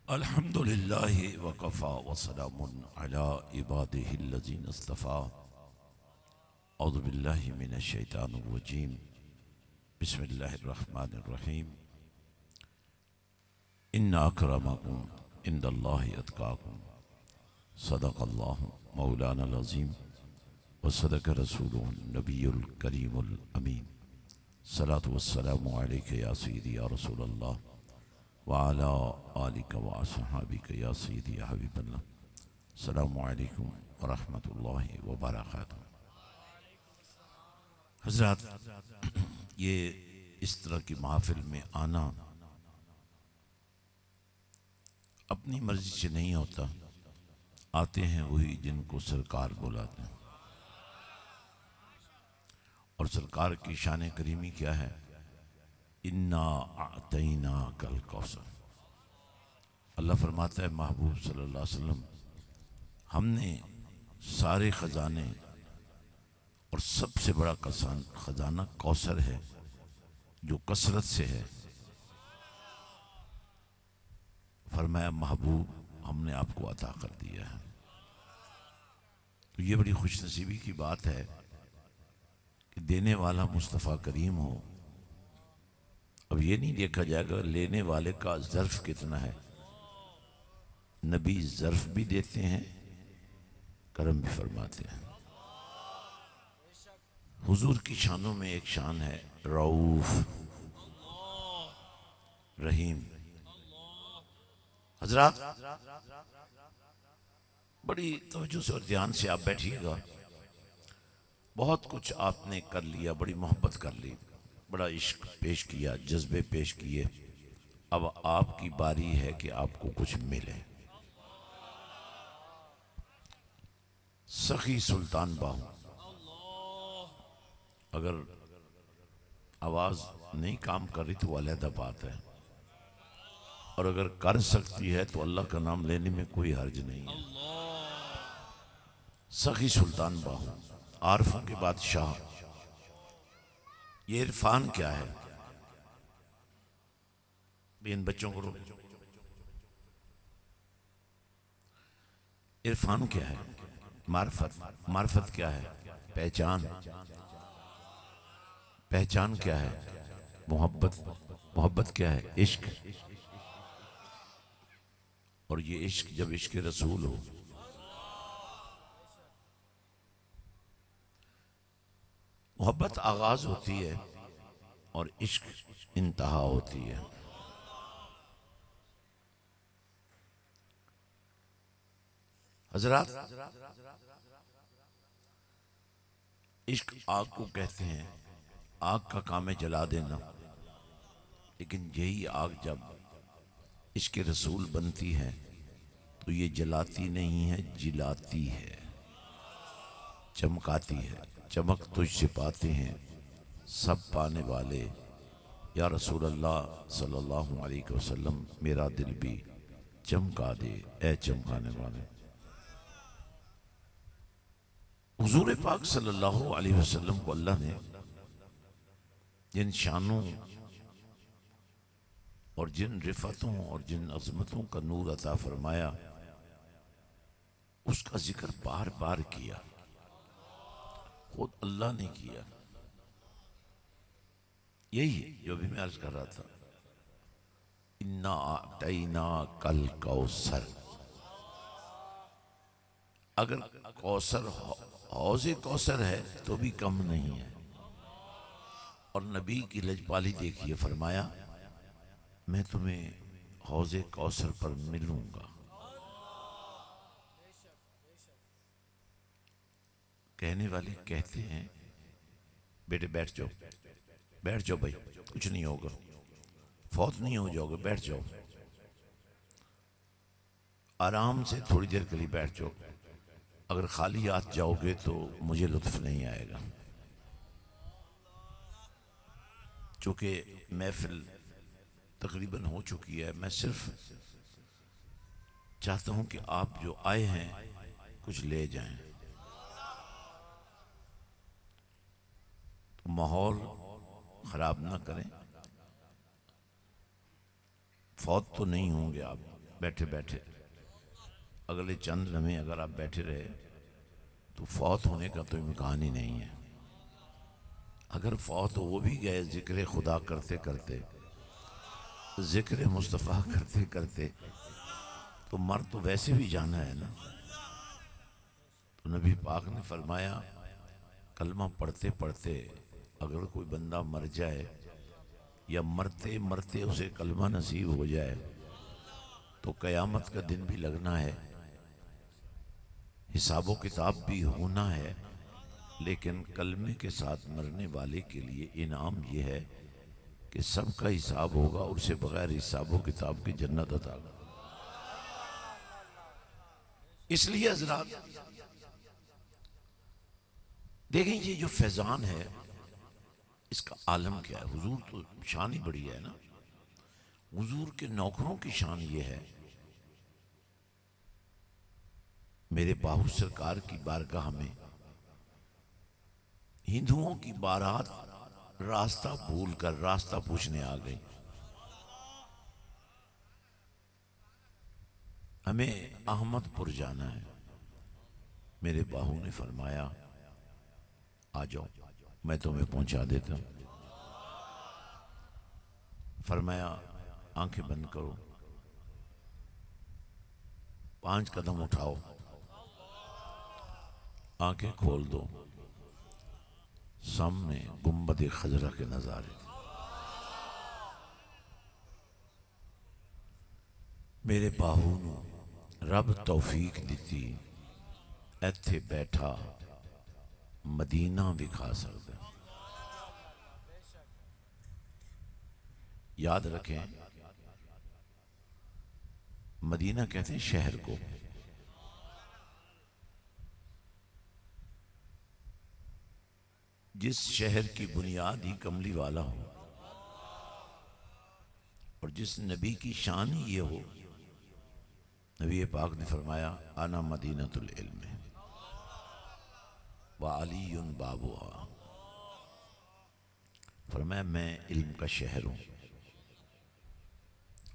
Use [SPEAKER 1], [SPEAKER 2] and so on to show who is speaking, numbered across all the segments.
[SPEAKER 1] الحمد لله وكفى وسلام على عباده الذين اصطفى. أعوذ بالله من الشيطان الرجيم. بسم الله الرحمن الرحيم. إن أكرمكم عند الله أتقاكم. صدق الله مولانا العظيم وصدق رسوله النبي الكريم الأمين. صلاة والسلام عليك يا سيدي يا رسول الله وعلى آلك وأصحابك يا سيدي يا حبيب الله. السلام علیکم ورحمۃ اللہ وبرکاتہ. حضرات، یہ اس طرح کی محافل میں آنا اپنی مرضی سے نہیں ہوتا. آتے ہیں وہی جن کو سرکار بلاتے ہیں. اور سرکار کی شان کریمی کیا ہے؟ انا اعطیناک الکوثر. اللہ فرماتا ہے محبوب صلی اللہ علیہ وسلم، ہم نے سارے خزانے اور سب سے بڑا خزانہ کوثر ہے جو کثرت سے ہے. فرمایا محبوب ہم نے آپ کو عطا کر دیا ہے. تو یہ بڑی خوش نصیبی کی بات ہے کہ دینے والا مصطفیٰ کریم ہو. اب یہ نہیں دیکھا جائے گا لینے والے کا ظرف کتنا ہے. نبی ظرف بھی دیتے ہیں، کرم بھی فرماتے ہیں. حضور کی شانوں میں ایک شان ہے رؤوف رحیم. حضرات بڑی توجہ سے اور دھیان سے آپ بیٹھیے گا. بہت کچھ آپ نے کر لیا، بڑی محبت کر لی، بڑا عشق پیش کیا، جذبے پیش کیے. اب آپ کی باری ہے کہ آپ کو کچھ ملے. سخی سلطان باہو، اگر آواز نہیں کام کر رہی تو وہ علیحدہ بات ہے، اور اگر کر سکتی ہے تو اللہ کا نام لینے میں کوئی حرج نہیں ہے. سخی سلطان باہو، عارفوں کے بادشاہ. یہ عرفان کیا ہے؟ ان بچوں کو عرفان کیا ہے؟ معرفت. معرفت کیا ہے؟ پہچان. پہچان کیا ہے؟ محبت. محبت کیا ہے؟ عشق. اور یہ عشق جب عشق رسول ہو، محبت آغاز ہوتی ہے اور عشق انتہا ہوتی ہے. حضرات، عشق آگ کو کہتے ہیں. آگ کا کام ہے جلا دینا، لیکن یہی آگ جب عشق رسول بنتی ہے تو یہ جلاتی نہیں ہے، جلاتی ہے، چمکاتی ہے. چمک تجھ سے پاتے ہیں سب پانے والے، یا رسول اللہ صلی اللہ علیہ وسلم میرا دل بھی چمکا دے اے چمکانے والے. حضور پاک صلی اللہ علیہ وسلم کو اللہ نے جن شانوں اور جن رفتوں اور جن عظمتوں کا نور عطا فرمایا، اس کا ذکر بار بار کیا. خود اللہ نے کیا. یہی جو بھی میں عرض کر رہا تھا، انا اعطیناک الکوثر. اگر کوثر حوض کوثر ہے تو بھی کم نہیں ہے. اور نبی کی لجپالی دیکھیے، فرمایا میں تمہیں حوض کوثر پر ملوں گا. کہنے والے کہتے ہیں بیٹے بیٹھ جاؤ، بیٹھ جاؤ بھائی، کچھ نہیں ہوگا، فوت نہیں ہو جاؤ گے، بیٹھ جاؤ، آرام سے تھوڑی دیر کے لیے بیٹھ جاؤ. اگر خالی ہاتھ جاؤ گے تو مجھے لطف نہیں آئے گا. چونکہ محفل تقریباً ہو چکی ہے، میں صرف چاہتا ہوں کہ آپ جو آئے ہیں کچھ لے جائیں. ماحول خراب نہ کریں. فوت تو نہیں ہوں گے آپ بیٹھے بیٹھے، اگلے چند لمحے اگر آپ بیٹھے رہے تو فوت ہونے کا تو امکان ہی نہیں ہے۔ اگر فوت ہو بھی گئے ذکر خدا کرتے کرتے، ذکر مصطفیٰ کرتے کرتے، تو مر تو ویسے بھی جانا ہے نا۔ تو نبی پاک نے فرمایا کلمہ پڑھتے پڑھتے اگر کوئی بندہ مر جائے یا مرتے مرتے اسے کلمہ نصیب ہو جائے تو قیامت کا دن بھی لگنا ہے، حساب و کتاب بھی ہونا ہے، لیکن کلمے کے ساتھ مرنے والے کے لیے انعام یہ ہے کہ سب کا حساب ہوگا، اور اسے بغیر حساب و کتاب کی جنت عطا ہوگا۔ اس لیے حضرات دیکھیں یہ جو فیضان ہے اس کا عالم کیا ہے۔ حضور تو شان ہی بڑی ہے نا۔ حضور کے نوکروں کی شان یہ ہے، میرے باہو سرکار کی بارگاہ میں ہندوؤں کی بارات راستہ بھول کر راستہ پوچھنے آ گئی۔ ہمیں احمد پور جانا ہے۔ میرے باہو نے فرمایا آ جاؤ میں تمہیں پہنچا دیتا ہوں۔ فرمایا آنکھیں بند کرو، 5 قدم اٹھاؤ، آنکھیں کھول دو، سامنے گنبد خضرا کے نظارے۔ میرے باہو نو رب توفیق دیتی، ایتھے بیٹھا مدینہ دکھا سکتا۔ یاد رکھیں مدینہ کہتے ہیں شہر کو، جس شہر کی بنیاد ہی کملی والا ہو اور جس نبی کی شان ہی یہ ہو۔ نبی پاک نے فرمایا انا مدینۃ العلم وعلی بابها، فرمایا میں علم کا شہر ہوں۔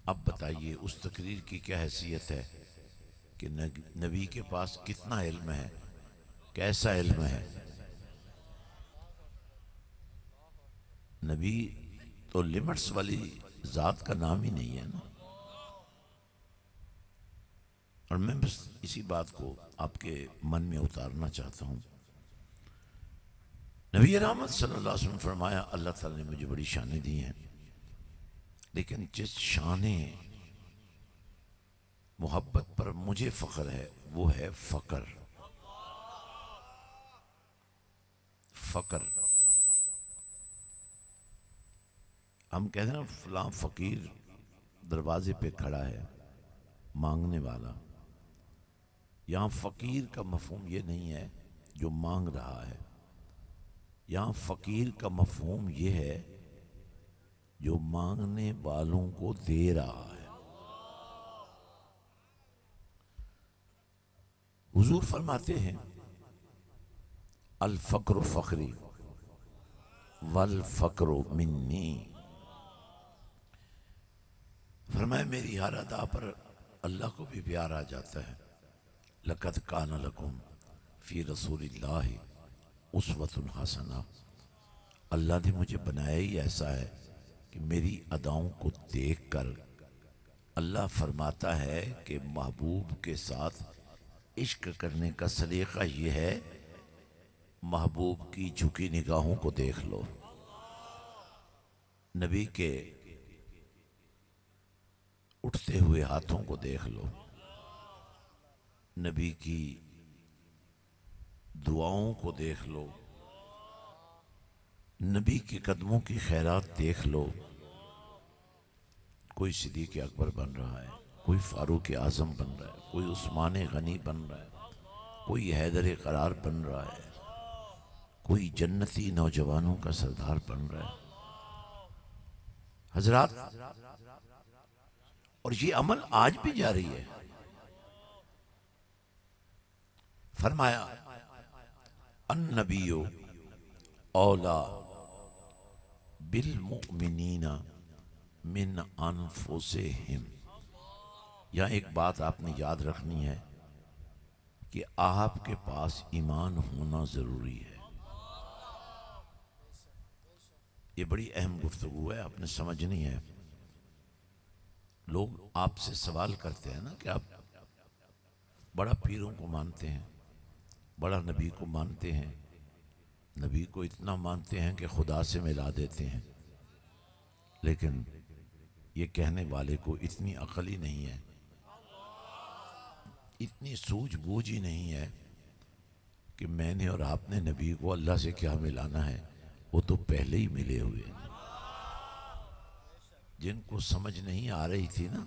[SPEAKER 1] اب بتائیے اس تقریر کی کیا حیثیت ہے کہ نبی کے پاس کتنا علم ہے، کیسا علم ہے۔ نبی تو لمٹس والی ذات کا نام ہی نہیں ہے نا۔ اور میں بس اسی بات کو آپ کے من میں اتارنا چاہتا ہوں۔ نبی رحمت صلی اللہ علیہ وسلم فرمایا اللہ تعالیٰ نے مجھے بڑی شانیں دی ہیں، لیکن جس شان محبت پر مجھے فخر ہے وہ ہے فقر۔ فقر ہم کہتے ہیں نا فلاں فقیر دروازے پہ کھڑا ہے مانگنے والا۔ یہاں فقیر کا مفہوم یہ نہیں ہے جو مانگ رہا ہے، یہاں فقیر کا مفہوم یہ ہے جو مانگنے والوں کو دے رہا ہے۔ حضور فرماتے ہیں الفقر فقری والفقر منی، فرمایا میری ہر ادا پر اللہ کو بھی پیار آ جاتا ہے۔ لقد کان لکم فی رسول اللہ اسوۃ حسنہ، اللہ نے مجھے بنایا ہی ایسا ہے کہ میری اداؤں کو دیکھ کر اللہ فرماتا ہے کہ محبوب کے ساتھ عشق کرنے کا سلیقہ یہ ہے محبوب کی جھکی نگاہوں کو دیکھ لو، نبی کے اٹھتے ہوئے ہاتھوں کو دیکھ لو، نبی کی دعاؤں کو دیکھ لو، نبی کے قدموں کی خیرات دیکھ لو۔ کوئی صدیق اکبر بن رہا ہے، کوئی فاروق اعظم بن رہا ہے، کوئی عثمان غنی بن رہا ہے، کوئی حیدر قرار بن رہا ہے، کوئی جنتی نوجوانوں کا سردار بن رہا ہے۔ حضرات اور یہ عمل آج بھی جاری ہے۔ فرمایا النبی اولا بالمؤمنین من انفسہم. یہاں ایک بات آپ نے یاد رکھنی ہے کہ آپ کے پاس ایمان ہونا ضروری ہے. یہ بڑی اہم گفتگو ہے، آپ نے سمجھنی ہے. لوگ آپ سے سوال کرتے ہیں نا کہ آپ بڑا پیروں کو مانتے ہیں، بڑا نبی کو مانتے ہیں، نبی کو اتنا مانتے ہیں کہ خدا سے ملا دیتے ہیں، لیکن یہ کہنے والے کو اتنی عقل ہی نہیں ہے، اتنی سوجھ بوجھ ہی نہیں ہے کہ میں نے اور آپ نے نبی کو اللہ سے کیا ملانا ہے، وہ تو پہلے ہی ملے ہوئے ہیں. جن کو سمجھ نہیں آ رہی تھی نا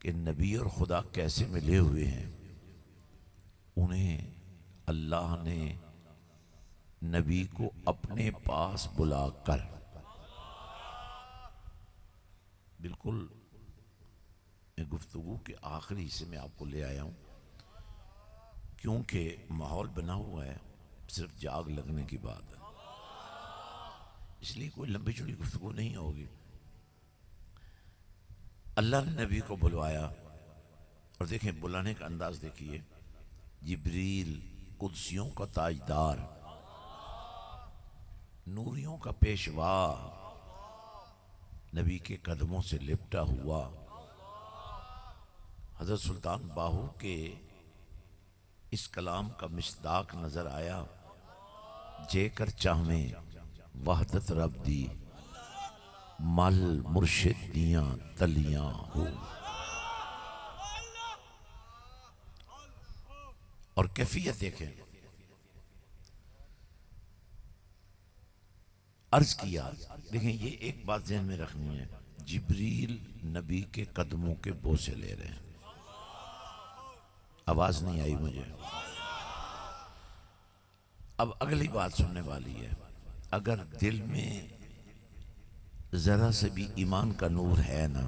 [SPEAKER 1] کہ نبی اور خدا کیسے ملے ہوئے ہیں، انہیں اللہ نے نبی کو اپنے پاس بلا کر بالکل گفتگو کے آخری حصے میں آپ کو لے آیا ہوں، کیونکہ ماحول بنا ہوا ہے، صرف جاگ لگنے کی بات ہے، اس لیے کوئی لمبی چوڑی گفتگو نہیں ہوگی. اللہ نے نبی کو بلوایا، اور دیکھیں بلانے کا انداز دیکھیے. جبریل قدسیوں کا تاجدار، نوریوں کا پیشوا، نبی کے قدموں سے لپٹا ہوا، حضرت سلطان باہو کے اس کلام کا مصداق نظر آیا. جے کر چاہمیں وحدت رب دی، مل مرشد دیاں تلیاں ہو. اور کیفیت دیکھیں، عرض کیا. دیکھیں یہ ایک بات ذہن میں رکھنی ہے، جبریل نبی کے قدموں کے بوسے لے رہے ہیں. آواز نہیں آئی مجھے. اب اگلی بات سننے والی ہے. اگر دل میں ذرا سے بھی ایمان کا نور ہے نا،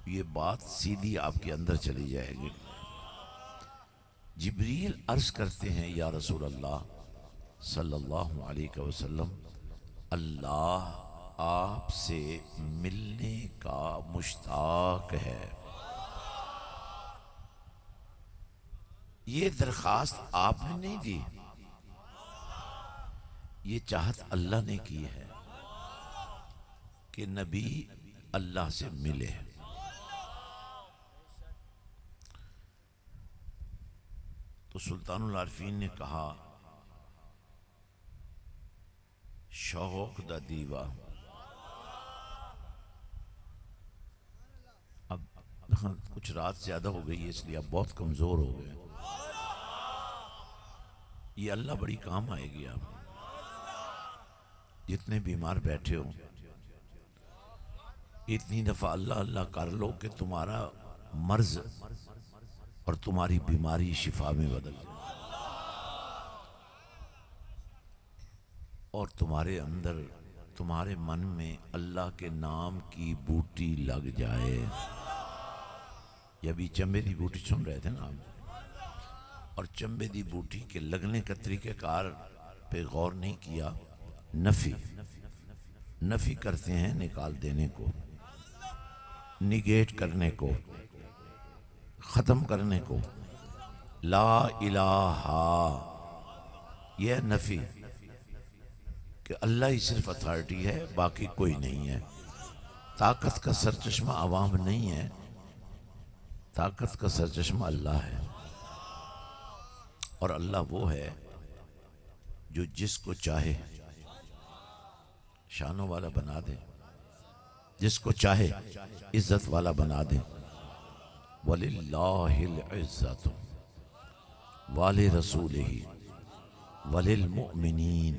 [SPEAKER 1] یہ بات سیدھی آپ کے اندر چلی جائے گی. جبریل عرض کرتے ہیں یا رسول اللہ صلی اللہ علیہ وسلم، اللہ آپ سے ملنے کا مشتاق ہے. یہ درخواست آپ نے نہیں دی، یہ چاہت اللہ نے کی ہے کہ نبی اللہ سے ملے. تو سلطان العارفین نے کہا شوق دا دیوا. اب کچھ رات زیادہ ہو گئی ہے اس لیے اب بہت کمزور ہو گئے. یہ اللہ بڑی کام آئے گی. آپ جتنے بیمار بیٹھے ہو اتنی دفعہ اللہ اللہ کر لو کہ تمہارا مرض اور تمہاری بیماری شفا میں بدل جائے، اور تمہارے اندر تمہارے من میں اللہ کے نام کی بوٹی لگ جائے. یہ ابھی چمبے دی بوٹی سن رہے تھے نا آپ، اور چمبے دی بوٹی کے لگنے کا طریقہ کار پہ غور نہیں کیا. نفی کرتے ہیں نکال دینے کو، نگیٹ کرنے کو، ختم کرنے کو. لا الہ، یہ نفی کہ اللہ ہی صرف اتھارٹی ہے، باقی کوئی نہیں ہے. طاقت کا سرچشمہ عوام نہیں ہے، طاقت کا سرچشمہ اللہ ہے. اور اللہ وہ ہے جو جس کو چاہے شانوں والا بنا دے، جس کو چاہے عزت والا بنا دے. وَلِلَّهِ الْعِزَّةُ وَلِرَسُولِهِ وَلِلْمُؤْمِنِينَ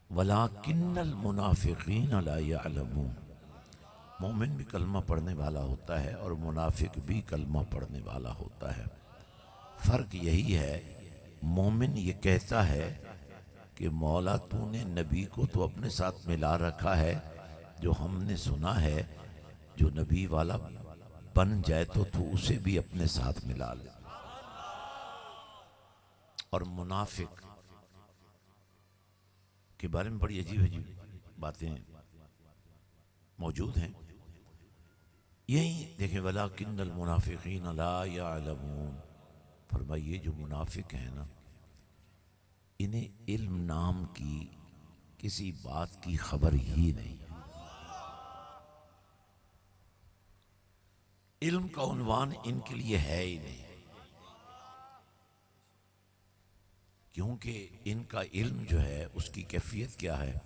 [SPEAKER 1] وَلَكِنَّ الْمُنَافِقِينَ لَا يَعْلَمُونَ. مومن بھی کلمہ پڑھنے والا ہوتا ہے اور منافق بھی کلمہ پڑھنے والا ہوتا ہے. فرق یہی ہے، مومن یہ کہتا ہے کہ مولا تو نے نبی کو تو اپنے ساتھ ملا رکھا ہے، جو ہم نے سنا ہے جو نبی والا بن جائے تو اسے بھی اپنے ساتھ ملا لے. اور منافق کے بارے میں بڑی عجیب عجیب باتیں موجود ہیں. یہی دیکھیں وَلَٰكِنَّ الْمُنَافِقِينَ لَا يَعْلَمُونَ. فرمائیے جو منافق ہیں نا، انہیں علم نام کی کسی بات کی خبر ہی نہیں. علم کا عنوان ان کے لیے ہے ہی نہیں، کیونکہ ان کا علم جو ہے اس کی کیفیت کیا ہے؟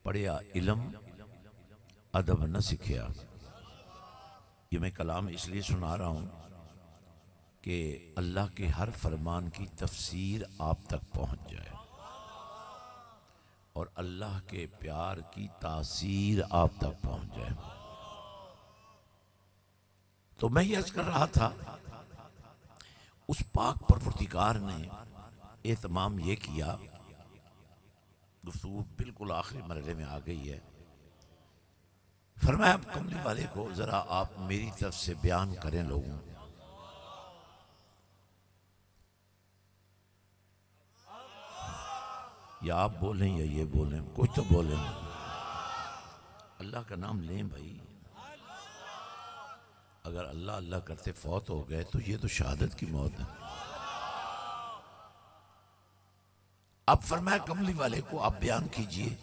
[SPEAKER 1] پڑھیا علم ادب نہ سیکھیا. یہ میں کلام اس لیے سنا رہا ہوں کہ اللہ کے ہر فرمان کی تفسیر آپ تک پہنچ جائے اور اللہ کے پیار کی تاثیر آپ تک پہنچ جائے. تو میں یہ عرض کر رہا تھا، اس پاک پروردگار نے اہتمام یہ کیا، گفتگو بالکل آخری مرحلے میں آ گئی ہے. فرمایا اب کملی والے کو ذرا آپ میری طرف سے بیان کریں لوگوں. یا آپ بولیں یا یہ بولیں، کچھ تو بولیں. اللہ کا نام لیں بھائی. اگر اللہ اللہ کرتے فوت ہو گئے تو یہ تو شہادت کی موت ہے. اب فرمایا کملی والے کو آپ بیان کیجئے.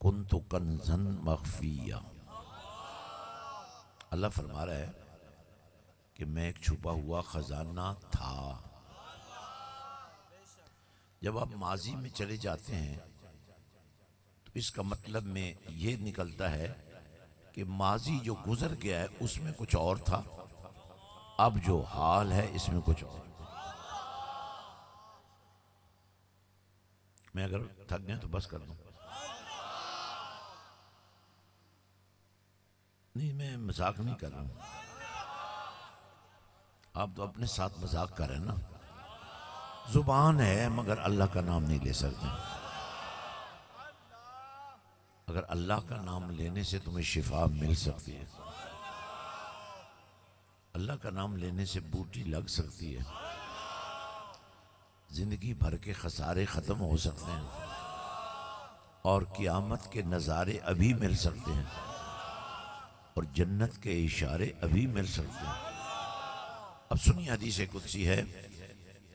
[SPEAKER 1] کنت کنزا مخفیا. اللہ فرما رہا ہے کہ میں ایک چھپا ہوا خزانہ تھا. جب آپ ماضی میں چلے جاتے ہیں تو اس کا مطلب میں یہ نکلتا ہے کہ ماضی جو گزر گیا ہے اس میں کچھ اور تھا، اب جو حال ہے اس میں کچھ اور. میں اگر تھک گیا تو بس کر دوں. نہیں میں مذاق نہیں کر رہا ہوں، آپ تو اپنے ساتھ مذاق کر رہے ہیں نا. زبان ہے مگر اللہ کا نام نہیں لے سکتے. اگر اللہ کا نام لینے سے تمہیں شفا مل سکتی ہے، اللہ کا نام لینے سے بوٹی لگ سکتی ہے، زندگی بھر کے خسارے ختم ہو سکتے ہیں اور قیامت کے نظارے ابھی مل سکتے ہیں اور جنت کے اشارے ابھی مل سکتے ہیں. اب سنیے حدیث قدسی ہے.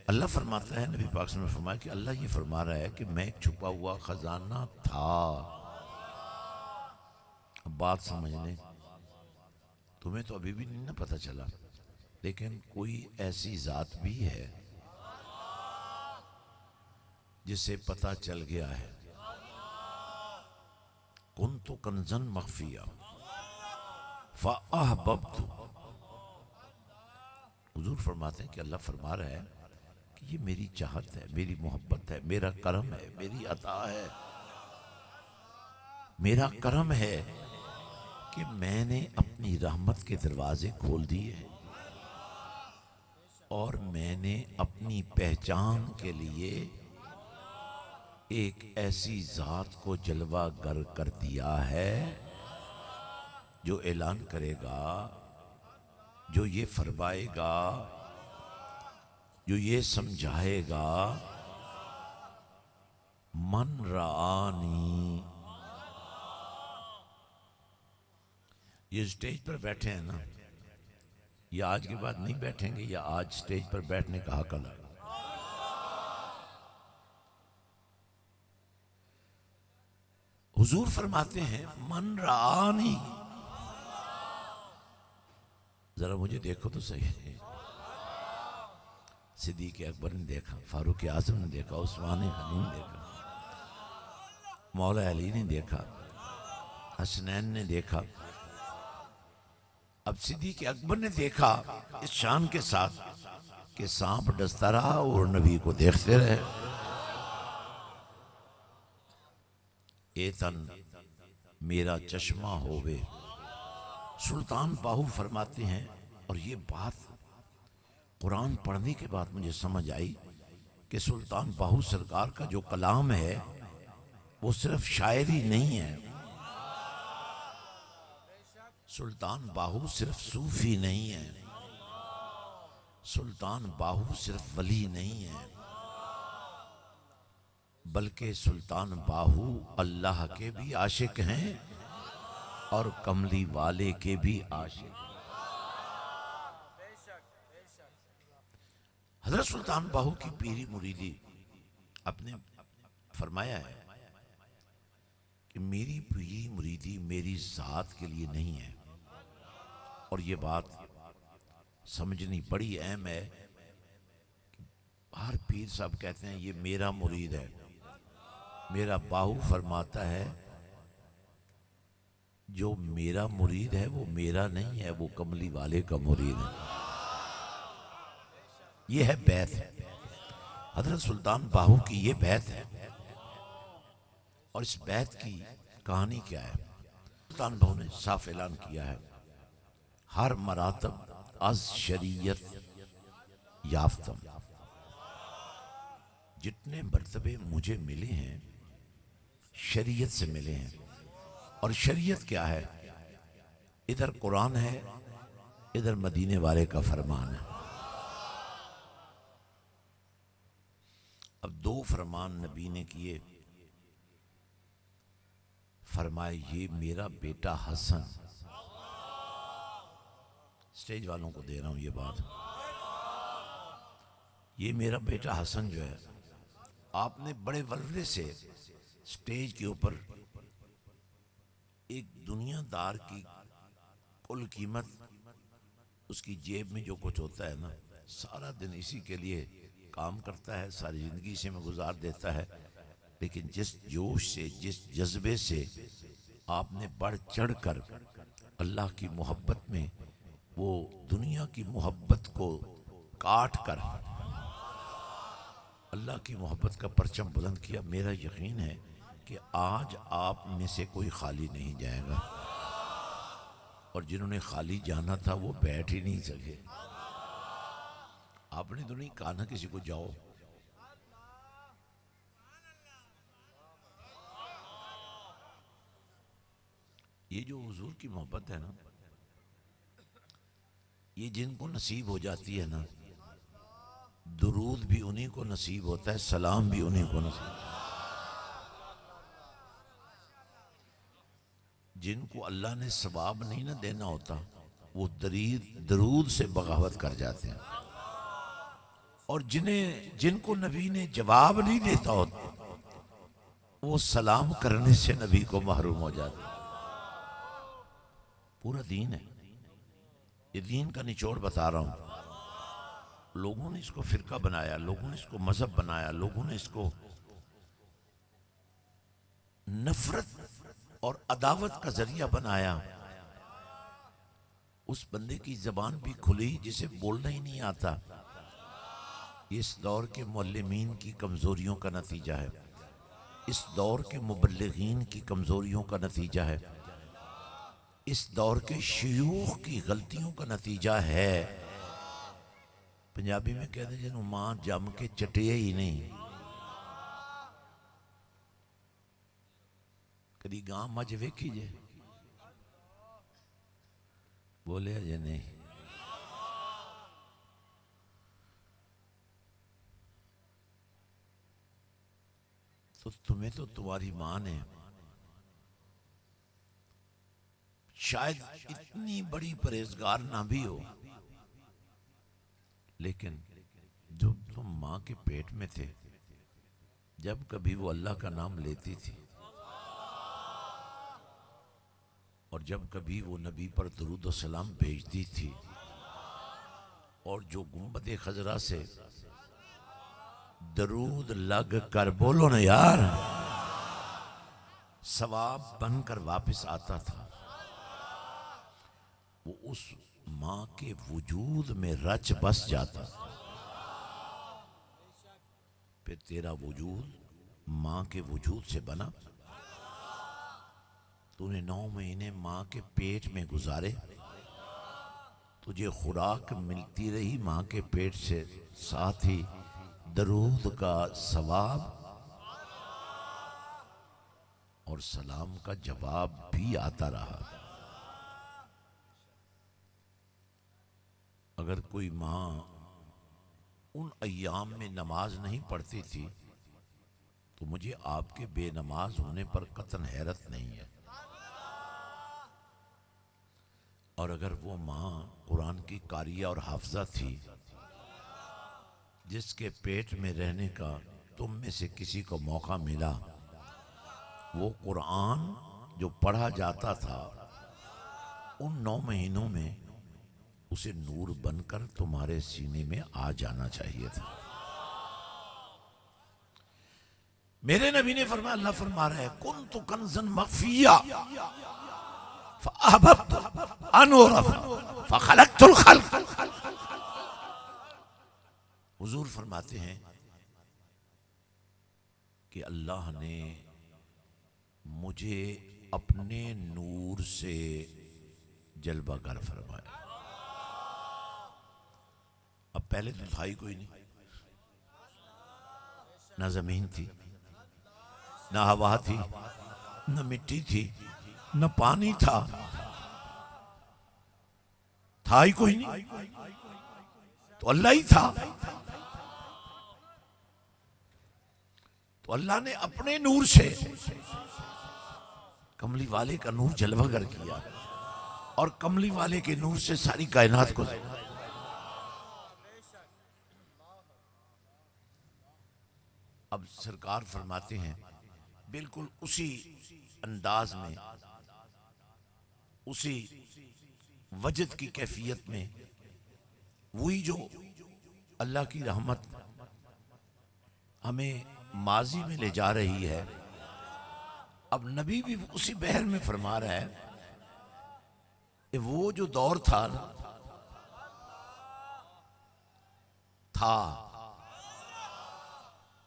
[SPEAKER 1] اللہ فرماتا ہے، نبی پاک صلی اللہ علیہ وسلم نے فرمایا کہ اللہ یہ فرما رہا ہے کہ میں ایک چھپا ہوا خزانہ تھا. اب بات سمجھ لیں، تمہیں تو ابھی بھی نہیں نہ پتہ چلا، لیکن کوئی ایسی ذات بھی ہے جسے پتہ چل گیا ہے. کنت کنزا مخفیا فاحببت. حضور فرماتے ہیں کہ اللہ فرما رہا ہے کہ یہ میری چاہت ہے، میری محبت ہے، میرا کرم ہے، میری عطا ہے. میرا کرم ہے کہ میں نے اپنی رحمت کے دروازے کھول دیے اور میں نے اپنی پہچان کے لیے ایک ایسی ذات کو جلوہ گر کر دیا ہے جو اعلان کرے گا، جو یہ فرمائے گا، جو یہ سمجھائے گا، من رآنی. یہ اسٹیج پر بیٹھے ہیں نا، یہ آج کے بعد نہیں بیٹھیں گے، یا آج اسٹیج پر بیٹھنے کا حق ہے. حضور فرماتے ہیں من رآنی. ذرا مجھے دیکھو تو صحیح. صدیق اکبر نے دیکھا، فاروق اعظم نے دیکھا، عثمان غنی نے دیکھا، مولا علی نے دیکھا، حسنین نے دیکھا. اب صدیق اکبر نے دیکھا اس شان کے ساتھ کہ سانپ ڈستا رہا اور نبی کو دیکھتے رہے. اے تن میرا چشمہ ہووے. سلطان باہو فرماتے ہیں، اور یہ بات قرآن پڑھنے کے بعد مجھے سمجھ آئی کہ سلطان باہو سرکار کا جو کلام ہے وہ صرف شاعری نہیں ہے. سلطان باہو صرف صوفی نہیں ہے، سلطان باہو صرف ولی نہیں ہے، بلکہ سلطان باہو اللہ کے بھی عاشق ہیں اور کملی والے کے بھی عاشق. حضرت سلطان باہو کی پیری مریدی آپ نے فرمایا ہے کہ میری پیری مریدی میری ذات کے لیے نہیں ہے، اور یہ بات سمجھنی بڑی اہم ہے. ہر پیر صاحب کہتے ہیں یہ میرا مرید ہے. میرا باہو فرماتا ہے جو میرا مرید ہے وہ میرا نہیں ہے، وہ کملی والے کا مرید ہے. یہ ہے بیعت. حضرت سلطان باہو کی یہ بیعت ہے، اور اس بیعت کی کہانی کیا ہے؟ سلطان باہو نے صاف اعلان کیا ہے ہر مراتب از شریعت یافتم. جتنے مرتبے مجھے ملے ہیں شریعت سے ملے ہیں. اور شریعت کیا ہے؟ ادھر قرآن ہے، ادھر مدینے والے کا فرمان ہے. اب دو فرمان نبی نے کیے. فرمائے یہ میرا بیٹا حسن، سٹیج والوں کو دے رہا ہوں یہ بات، یہ میرا بیٹا حسن جو ہے، آپ نے بڑے ولولے سے سٹیج کے اوپر ایک دنیا دار کی کل قیمت، اس کی جیب میں جو کچھ ہوتا ہے نا، سارا دن اسی کے لیے کام کرتا ہے، ساری زندگی اسی میں گزار دیتا ہے. لیکن جس جوش سے، جس جذبے سے آپ نے بڑھ چڑھ کر اللہ کی محبت میں وہ دنیا کی محبت کو کاٹ کر اللہ کی محبت کا پرچم بلند کیا، میرا یقین ہے کہ آج آپ میں سے کوئی خالی نہیں جائے گا. اور جنہوں نے خالی جانا تھا وہ بیٹھ ہی نہیں سکے. آپ نے تو نہیں کہا نا کسی کو جاؤ. یہ جو حضور کی محبت ہے نا، یہ جن کو نصیب ہو جاتی ہے نا، درود بھی انہی کو نصیب ہوتا ہے، سلام بھی انہی کو نصیب ہوتا ہے. جن کو اللہ نے ثواب نہیں نہ دینا ہوتا وہ درود سے بغاوت کر جاتے ہیں، اور جن کو نبی نے جواب نہیں دیتا ہوتا وہ سلام کرنے سے نبی کو محروم ہو جاتے ہیں. پورا دین ہے، یہ دین کا نچوڑ بتا رہا ہوں. لوگوں نے اس کو فرقہ بنایا، لوگوں نے اس کو مذہب بنایا، لوگوں نے اس کو نفرت اور عداوت کا ذریعہ بنایا. اس بندے کی زبان بھی کھلی جسے بولنا ہی نہیں آتا. اس دور کے معلمین کی کمزوریوں کا نتیجہ ہے، اس دور کے مبلغین کی کمزوریوں کا نتیجہ ہے، اس دور کے شیوخ کی غلطیوں کا نتیجہ ہے. پنجابی میں کہتے ہیں جنہوں ماں جم کے چٹے ہی نہیں. کدی گاں مجھ ویکھی جے؟ بولے جے نہیں. تو تمہیں تو تمہاری ماں نے شاید اتنی بڑی پرہیزگار نہ بھی ہو، لیکن جب تم ماں کے پیٹ میں تھے، جب کبھی وہ اللہ کا نام لیتی تھی اور جب کبھی وہ نبی پر درود و سلام بھیجتی تھی، اور جو گنبد خضرا سے درود لگ کر، بولو نا یار، ثواب بن کر واپس آتا تھا، وہ اس ماں کے وجود میں رچ بس جاتا. پھر تیرا وجود ماں کے وجود سے بنا. تو نے 9 مہینے ماں کے پیٹ میں گزارے، تجھے خوراک ملتی رہی ماں کے پیٹ سے، ساتھ ہی درود کا ثواب اور سلام کا جواب بھی آتا رہا. اگر کوئی ماں ان ایام میں نماز نہیں پڑھتی تھی تو مجھے آپ کے بے نماز ہونے پر قطعاً حیرت نہیں ہے. اور اگر وہ ماں قرآن کی قاریہ اور حافظہ تھی جس کے پیٹ میں رہنے کا تم میں سے کسی کو موقع ملا، وہ قرآن جو پڑھا جاتا تھا ان 9 مہینوں میں اسے نور بن کر تمہارے سینے میں آ جانا چاہیے تھا. میرے نبی نے فرمایا، اللہ فرما رہا ہے کنت کنزا مخفیا فاحببت ان اعرف فخلقت الخلق. حضور فرماتے ہیں کہ اللہ نے مجھے اپنے نور سے جلوہ گر فرمایا. اب پہلے تو تھا ہی کوئی نہیں، نہ زمین تھی، نہ ہوا تھی، نہ مٹی تھی، نہ پانی تھا ہی کوئی نہیں، تو اللہ ہی تھا. تو اللہ نے اپنے نور سے کملی والے کا نور جلوہ گر کیا اور کملی والے کے نور سے ساری کائنات کو. اب سرکار فرماتے ہیں بالکل اسی انداز میں، اسی وجد کی کیفیت میں، وہی جو اللہ کی رحمت ہمیں ماضی میں لے جا رہی ہے. اب نبی بھی اسی بحر میں فرما رہا ہے کہ وہ جو دور تھا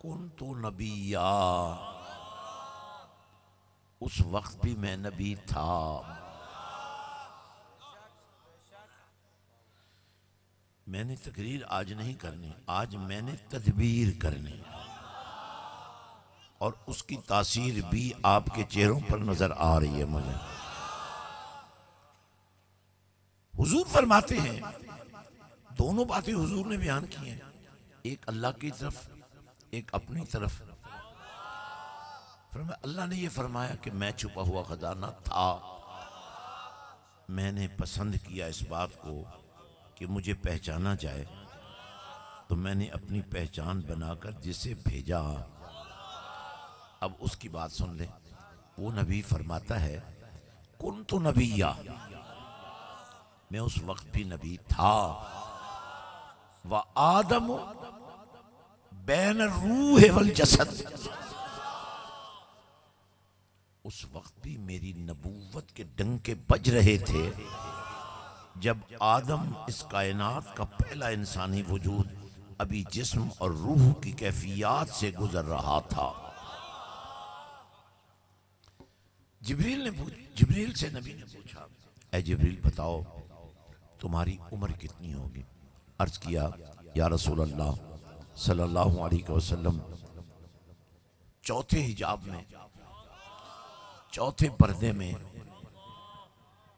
[SPEAKER 1] کنت نبیا، اس وقت بھی میں نبی تھا. میں نے تقریر آج نہیں کرنی، آج میں نے تدبیر کرنی، اور اس کی تاثیر بھی آپ کے چہروں پر نظر آ رہی ہے مجھے. حضور فرماتے ہیں، دونوں باتیں حضور نے بیان کی ہیں، ایک اللہ کی طرف، ایک اپنی طرف. فرمایا اللہ نے یہ فرمایا کہ میں چھپا ہوا خزانہ تھا، میں نے پسند کیا اس بات کو کہ مجھے پہچانا جائے، تو میں نے اپنی پہچان بنا کر جسے بھیجا. اب اس کی بات سن لیں. وہ نبی فرماتا ہے کنت نبیا، میں اس وقت بھی نبی تھا. وآدم بین الروح والجسد، اس وقت بھی میری نبوت کے ڈنکے بج رہے تھے جب آدم اس کائنات کا پہلا انسانی وجود ابھی جسم اور روح کی کیفیات سے گزر رہا تھا. جبریل سے نبی نے پوچھا، اے جبریل بتاؤ تمہاری عمر کتنی ہوگی؟ عرض کیا یا رسول اللہ صلی اللہ علیہ وسلم، چوتھے حجاب میں، چوتھے پردے میں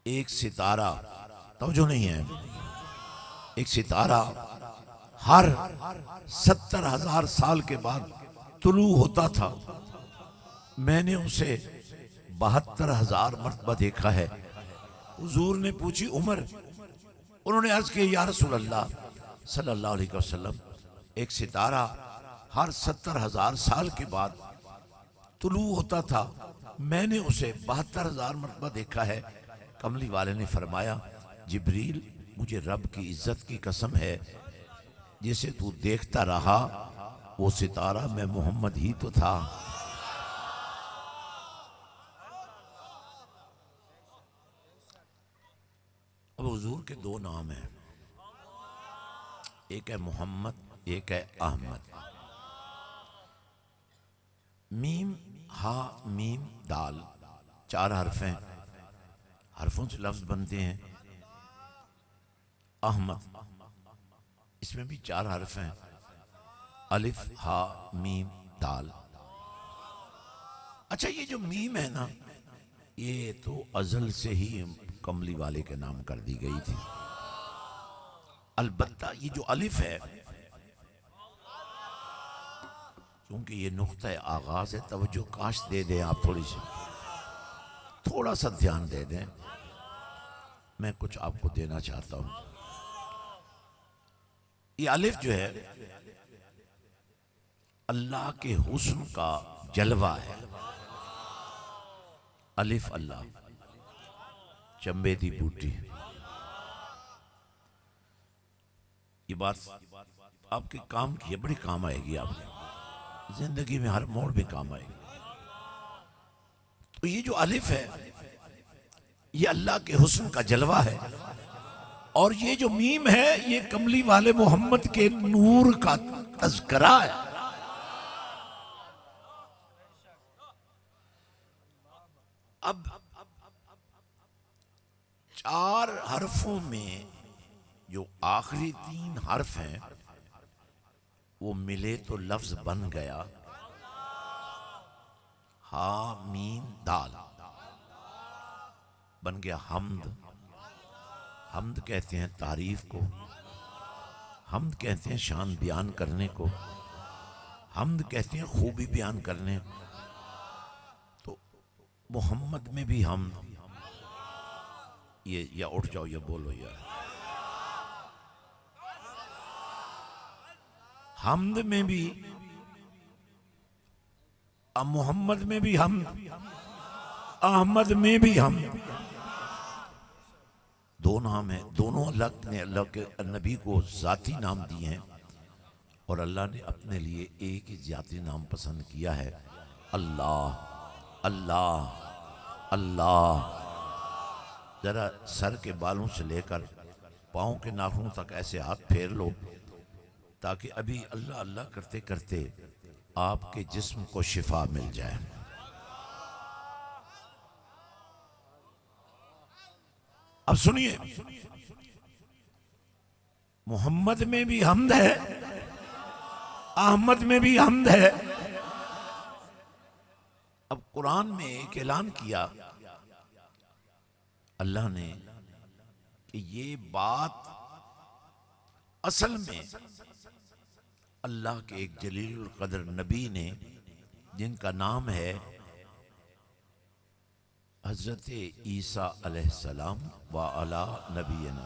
[SPEAKER 1] ایک ستارہ، توجہ نہیں ہے، ایک ستارہ ہر 70,000 سال کے بعد طلوع ہوتا تھا. میں نے اسے 72,000 مرتبہ دیکھا ہے. حضور نے پوچھی عمر، انہوں نے عرض کیا یا رسول اللہ صلی اللہ علیہ وسلم، ایک ستارہ ہر 70,000 سال کے بعد طلوع ہوتا تھا، میں نے اسے 72,000 مرتبہ دیکھا ہے. کملی والے نے فرمایا جبریل مجھے رب کی عزت کی قسم ہے، جسے تو دیکھتا رہا وہ ستارہ میں محمد ہی تو تھا. اب حضور کے دو نام ہیں، ایک ہے محمد، ایک ہے احمد. میم ہا میم دال 4 حرف ہیں، حرفوں سے لفظ بنتے ہیں. احمد، اس میں بھی 4 حرف ہیں، الف ہا میم دال. اچھا یہ جو میم ہے نا، یہ تو ازل سے ہی کملی والے کے نام کر دی گئی تھی. البتہ یہ جو الف ہے، کیونکہ یہ نقطہ آغاز ہے، توجہ کاش دے دیں آپ تھوڑا سا دھیان دے دیں، میں کچھ آپ کو دینا چاہتا ہوں۔ یہ الف جو ہے اللہ کے حسن کا جلوہ ہے۔ الف اللہ، چمبے دی بوٹی۔ یہ بات آپ کے کام کی ہے، بڑی کام آئے گی، آپ کی زندگی میں ہر موڑ میں کام آئے گی۔ تو یہ جو الف ہے یہ اللہ کے حسن کا جلوہ ہے، اور یہ جو میم ہے یہ کملی والے محمد کے نور کا تذکرہ ہے۔ اب 4 حرفوں میں جو آخری 3 حرف ہیں وہ ملے تو لفظ بن گیا ہا میم دال، بن گیا حمد۔ حمد کہتے ہیں تعریف کو، حمد کہتے ہیں شان بیان کرنے کو، حمد کہتے ہیں خوبی بیان کرنے کو۔ تو محمد میں بھی حمد، یہ یا اٹھ جاؤ یا بولو یار، حمد میں بھی، محمد میں بھی حمد، احمد میں بھی حمد۔ 2 نام ہیں، دونوں اللہ نے اللہ کے نبی کو ذاتی نام دیے ہیں، اور اللہ نے اپنے لیے ایک ہی ذاتی نام پسند کیا ہے، اللہ اللہ اللہ۔ ذرا سر کے بالوں سے لے کر پاؤں کے ناخنوں تک ایسے ہاتھ پھیر لو، تاکہ ابھی اللہ اللہ کرتے کرتے آپ کے جسم کو شفا مل جائے۔ اب سنیے، محمد میں بھی حمد ہے، احمد میں بھی حمد ہے۔ اب قرآن میں ایک اعلان کیا اللہ نے کہ یہ بات اصل میں اللہ کے ایک جلیل القدر نبی نے، جن کا نام ہے حضرت عیسیٰ علیہ السلام وعلی نبینا،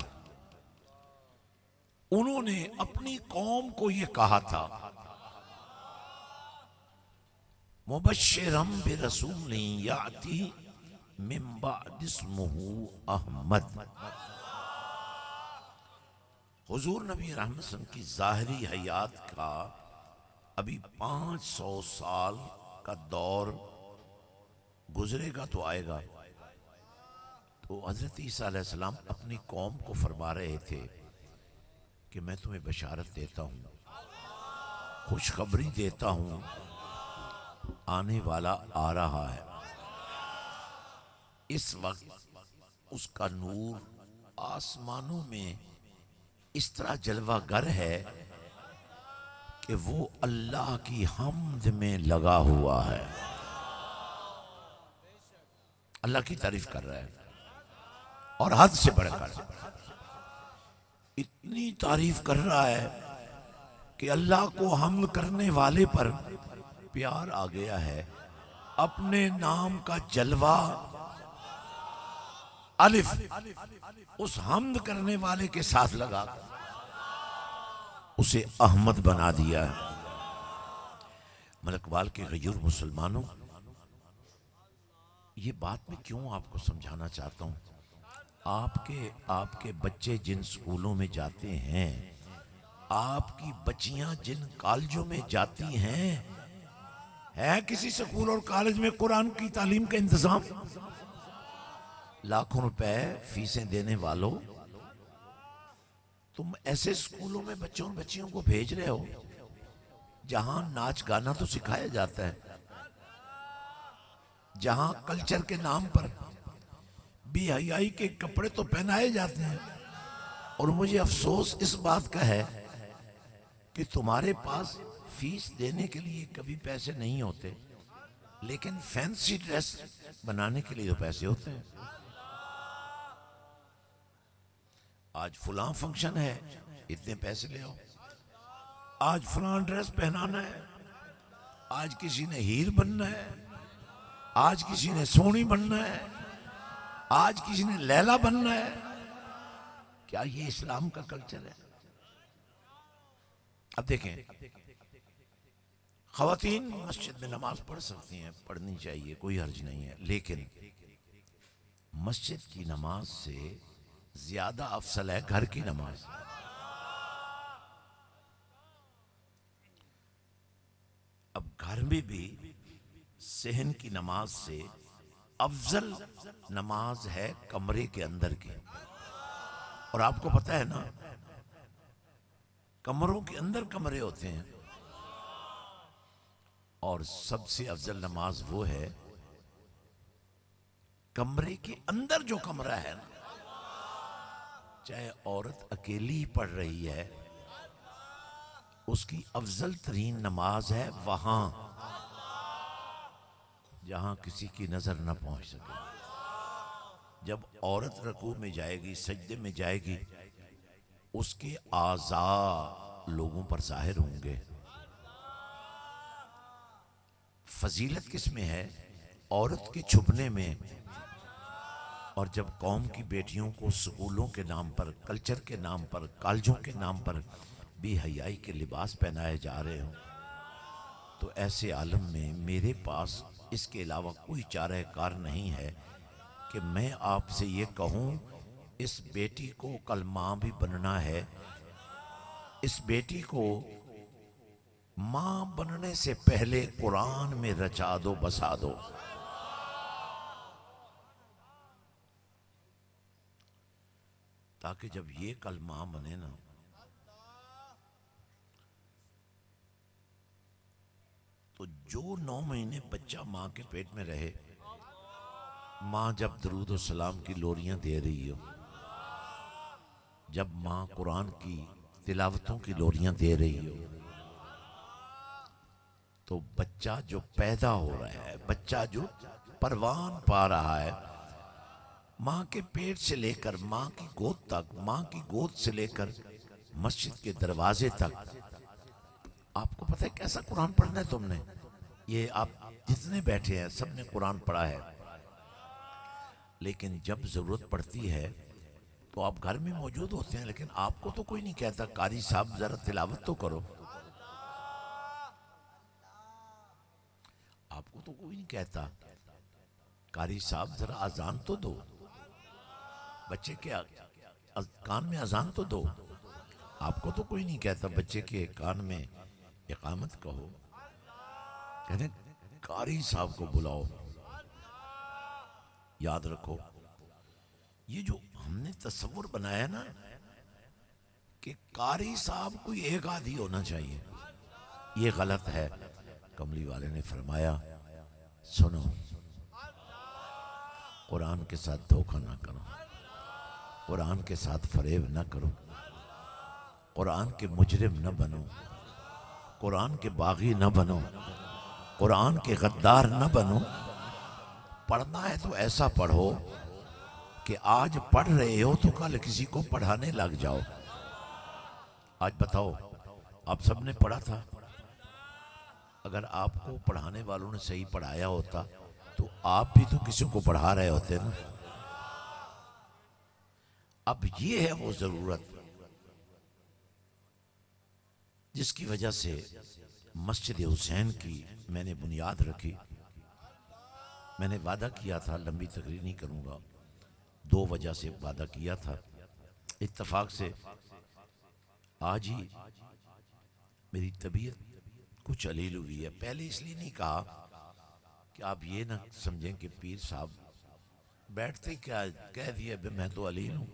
[SPEAKER 1] انہوں نے اپنی قوم کو یہ کہا تھا مبشرم برسول یاتی من بعد اسمہ احمد۔ حضور نبی رحمت صلی اللہ علیہ وسلم کی ظاہری حیات کا ابھی 500 سال کا دور گزرے گا تو آئے گا، تو حضرت عیسیٰ علیہ السلام اپنی قوم کو فرما رہے تھے کہ میں تمہیں بشارت دیتا ہوں، خوشخبری دیتا ہوں، آنے والا آ رہا ہے۔ اس وقت اس کا نور آسمانوں میں اس طرح جلوہ گر ہے کہ وہ اللہ کی حمد میں لگا ہوا ہے، اللہ کی تعریف کر رہا ہے، اور حد سے بڑھ کر اتنی تعریف کر رہا ہے کہ اللہ کو حمد کرنے والے پر پیار آ گیا ہے۔ اپنے نام کا جلوہ الف اس حمد کرنے والے کے ساتھ لگا اسے احمد بنا دیا ہے۔ ملک وال کے غیور مسلمانوں، یہ بات میں کیوں آپ کو سمجھانا چاہتا ہوں، آپ کے بچے جن سکولوں میں جاتے ہیں، آپ کی بچیاں جن کالجوں میں جاتی ہیں، ہے کسی سکول اور کالج میں قرآن کی تعلیم کا انتظام؟ لاکھوں روپے فیسیں دینے والوں، تم ایسے سکولوں میں بچوں اور بچیوں کو بھیج رہے ہو جہاں ناچ گانا تو سکھایا جاتا ہے، جہاں کلچر کے نام پر بے حیائی کے کپڑے تو پہنائے جاتے ہیں، اور مجھے افسوس اس بات کا ہے کہ تمہارے پاس فیس دینے کے لیے کبھی پیسے نہیں ہوتے، لیکن فینسی ڈریس بنانے کے لیے تو پیسے ہوتے ہیں۔ آج فلاں فنکشن ہے، اتنے پیسے لے آؤ، آج فلاں ڈریس پہنانا ہے، آج کسی نے ہیر بننا ہے، آج کسی نے سونی بننا ہے، آج کسی نے لیلا بننا ہے. کیا یہ اسلام کا کلچر ہے؟ اب دیکھیں، خواتین مسجد میں نماز پڑھ سکتی ہیں، پڑھنی چاہیے، کوئی حرج نہیں ہے، لیکن مسجد کی نماز سے زیادہ افضل ہے گھر کی نماز. اب گھر میں بھی صحن کی نماز سے افضل نماز ہے کمرے کے اندر کی. اور آپ کو پتہ ہے نا، کمروں کے اندر کمرے ہوتے ہیں، اور سب سے افضل نماز وہ ہے کمرے کے اندر جو کمرہ ہے نا، چاہے عورت اکیلی پڑھ رہی ہے، اس کی افضل ترین نماز ہے وہاں جہاں کسی کی نظر نہ پہنچ سکے. جب عورت رکوع میں جائے گی، سجدے میں جائے گی، اس کے اعضاء لوگوں پر ظاہر ہوں گے. فضیلت کس میں ہے؟ عورت کے چھپنے میں. اور جب قوم کی بیٹیوں کو سکولوں کے نام پر، کلچر کے نام پر، کالجوں کے نام پر بے حیائی کے لباس پہنائے جا رہے ہوں، تو ایسے عالم میں میرے پاس اس کے علاوہ کوئی چارہ کار نہیں ہے کہ میں آپ سے یہ کہوں، اس بیٹی کو کل ماں بھی بننا ہے، اس بیٹی کو ماں بننے سے پہلے قرآن میں رچا دو، بسا دو. تاکہ جب یہ کل ماں بنے نا، تو جو 9 مہینے بچہ ماں کے پیٹ میں رہے، ماں جب درود و سلام کی لوریاں دے رہی ہو، جب ماں قرآن کی تلاوتوں کی لوریاں دے رہی ہو، تو بچہ جو پیدا ہو رہا ہے، بچہ جو پروان پا رہا ہے، ماں کے پیٹ سے لے کر ماں کی گود تک، ماں کی گود سے لے کر مسجد کے دروازے تک، آپ کو پتہ ہے کیسا قرآن پڑھنا ہے تم نے؟ یہ آپ جتنے بیٹھے ہیں سب نے قرآن پڑھا ہے، لیکن جب ضرورت پڑتی ہے تو آپ گھر میں موجود ہوتے ہیں، لیکن آپ کو تو کوئی نہیں کہتا قاری صاحب ذرا تلاوت تو کرو. آپ کو تو کوئی نہیں کہتا قاری صاحب ذرا اذان تو دو، بچے کے کان میں اذان تو دو. آپ کو تو کوئی نہیں کہتا بچے کے کان میں اقامت کہو. کہتے ہیں قاری صاحب کو بلاؤ. یاد رکھو، یہ جو ہم نے تصور بنایا نا کہ قاری صاحب کوئی ایک آدھی ہونا چاہیے، یہ غلط ہے. کملی والے نے فرمایا، سنو، قرآن کے ساتھ دھوکہ نہ کرو، قرآن کے ساتھ فریب نہ کرو، قرآن کے مجرم نہ بنو، قرآن کے باغی نہ بنو، قرآن کے غدار نہ بنو. پڑھنا ہے تو ایسا پڑھو کہ آج پڑھ رہے ہو تو کل کسی کو پڑھانے لگ جاؤ. آج بتاؤ، آپ سب نے پڑھا تھا، اگر آپ کو پڑھانے والوں نے صحیح پڑھایا ہوتا تو آپ بھی تو کسی کو پڑھا رہے ہوتے نا. اب یہ ہے وہ ضرورت جس کی وجہ سے مسجد حسین کی میں نے بنیاد رکھی. میں نے وعدہ کیا تھا، لمبی تقریر نہیں کروں گا، 2 وجہ سے وعدہ کیا تھا. اتفاق سے آج ہی میری طبیعت کچھ علیل ہوئی ہے. پہلے اس لیے نہیں کہا کہ آپ یہ نہ سمجھیں کہ پیر صاحب بیٹھتے کیا کہہ دیا میں تو علیل ہوں.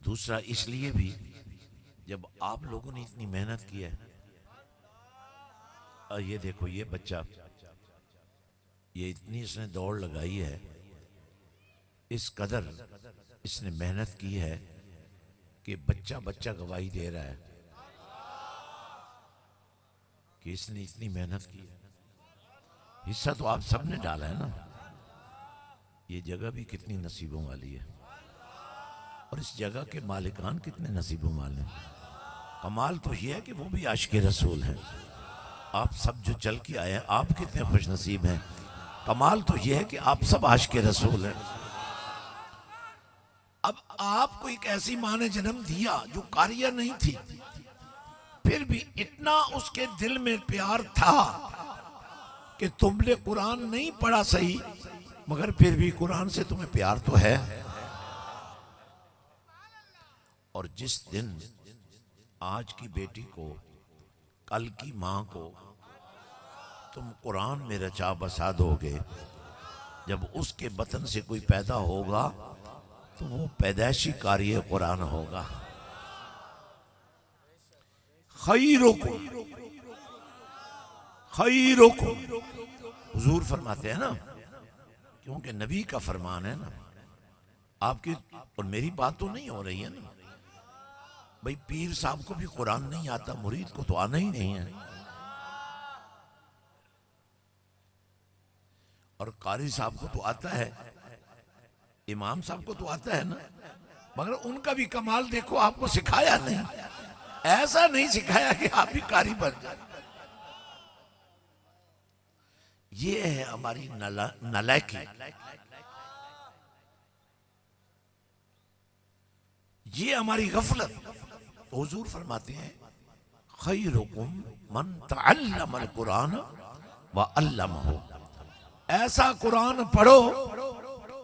[SPEAKER 1] دوسرا اس لیے بھی، جب آپ لوگوں نے اتنی محنت کی ہے، یہ دیکھو یہ بچہ، یہ اتنی اس نے دوڑ لگائی ہے، اس قدر اس نے محنت کی ہے کہ بچہ بچہ گواہی دے رہا ہے کہ اس نے اتنی محنت کی ہے. حصہ تو آپ سب نے ڈالا ہے نا. یہ جگہ بھی کتنی نصیبوں والی ہے، اور اس جگہ کے مالکان کتنے نصیبوں والے ہیں. کمال تو یہ ہے کہ وہ بھی عاشق رسول ہیں. آپ سب جو چل کے آئے ہیں آپ کتنے خوش نصیب ہیں. کمال تو یہ ہے کہ آپ سب عاشق رسول ہیں. اب آپ کو ایک ایسی ماں نے جنم دیا جو قاریہ نہیں تھی، پھر بھی اتنا اس کے دل میں پیار تھا کہ تم نے قرآن نہیں پڑھا صحیح، مگر پھر بھی قرآن سے تمہیں پیار تو ہے. اور جس دن آج کی بیٹی کو، کل کی ماں کو تم قرآن میں رچا بسا دو گے، جب اس کے بطن سے کوئی پیدا ہوگا تو وہ پیدائشی قاری قرآن ہوگا. خیرکم خیرکم، حضور فرماتے ہیں نا، کیونکہ نبی کا فرمان ہے نا. آپ کی اور میری بات تو نہیں ہو رہی ہے نا. بھئی پیر صاحب کو بھی قرآن نہیں آتا، مرید کو تو آنا ہی نہیں ہے. اور قاری صاحب کو تو آتا ہے، امام صاحب کو تو آتا ہے نا، مگر ان کا بھی کمال دیکھو، آپ کو سکھایا نہیں. ایسا نہیں سکھایا کہ آپ بھی قاری بن جائیں. یہ ہے ہماری نالائکی. یہ ہماری غفلت. حضور فرماتے ہیں خیرکم من تعلم القرآن وعلمہ. ایسا قرآن پڑھو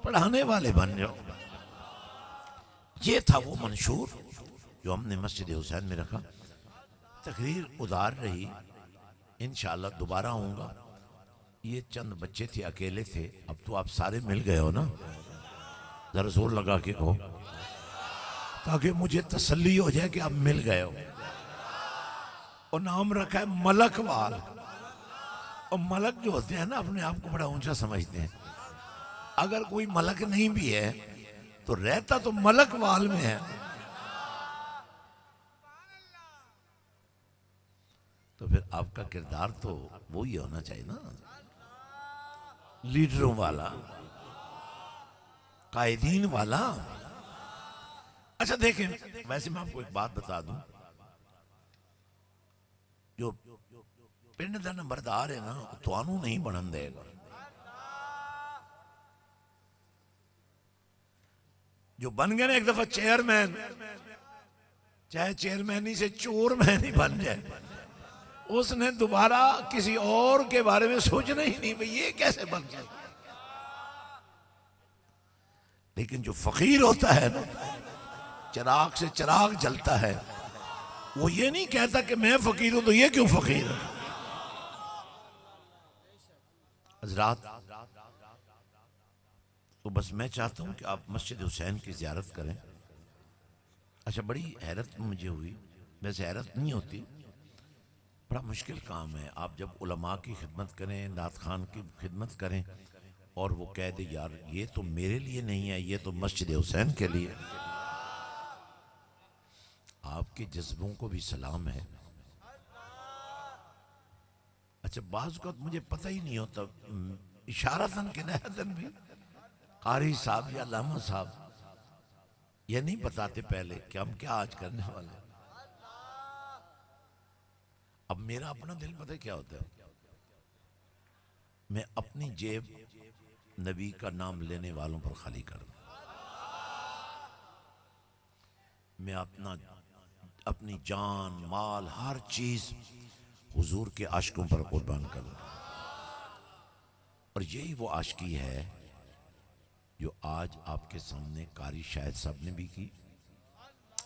[SPEAKER 1] پڑھانے والے بن جاؤ. یہ تھا وہ منشور جو ہم نے مسجد حسین میں رکھا. تقریر ادار رہی، انشاءاللہ دوبارہ آؤں گا. یہ چند بچے تھے، اکیلے تھے. اب تو آپ سارے مل گئے ہو نا، ذرا زور لگا کے کہو تاکہ مجھے تسلی ہو جائے کہ آپ مل گئے ہو. اور نام رکھا ہے ملک وال. اور ملک جو ہوتے ہیں نا اپنے آپ کو بڑا اونچا سمجھتے ہیں. اگر کوئی ملک نہیں بھی ہے تو رہتا تو ملک وال میں ہے. تو پھر آپ کا کردار تو وہی ہونا چاہیے نا، لیڈروں والا، قائدین والا. اچھا دیکھیں، ویسے میں آپ کو ایک بات بتا دوں، جو پنڈ دا نمبردار ہے نا توانو نہیں بنن دے گا. جو بن گئے نا ایک دفعہ چیئرمین، چاہے چیئرمینی سے چور مین ہی بن جائے، اس نے دوبارہ کسی اور کے بارے میں سوچنا ہی نہیں بھئی یہ کیسے بن جائے. لیکن جو فقیر ہوتا ہے نا، چراغ سے چراغ جلتا ہے، وہ یہ نہیں کہتا کہ میں فقیر ہوں تو یہ کیوں فقیر ہے. حضرات، تو بس میں چاہتا ہوں کہ آپ مسجد حسین کی زیارت کریں. اچھا بڑی حیرت مجھے ہوئی، ویسے حیرت نہیں ہوتی، بڑا مشکل کام ہے. آپ جب علماء کی خدمت کریں، نعت خان کی خدمت کریں، اور وہ کہہ دے یار یہ تو میرے لیے نہیں ہے، یہ تو مسجد حسین کے لیے. آپ کے جذبوں کو بھی سلام ہے. اچھا بعض اوقات مجھے پتہ ہی نہیں ہوتا، اشارتاً کنایتاً بھی قاری صاحب یا علامہ صاحب یہ نہیں بتاتے پہلے کہ ہم کیا آج کرنے والے ہیں. اب میرا اپنا دل پتہ کیا ہوتا ہے، میں اپنی جیب نبی کا نام لینے والوں پر خالی کر دوں. میں اپنی جان، مال، ہر چیز حضور کے عاشقوں پر قربان کر دوں. اور یہی وہ عاشقی ہے جو آج آپ کے سامنے قاری شاہد صاحب نے بھی کی،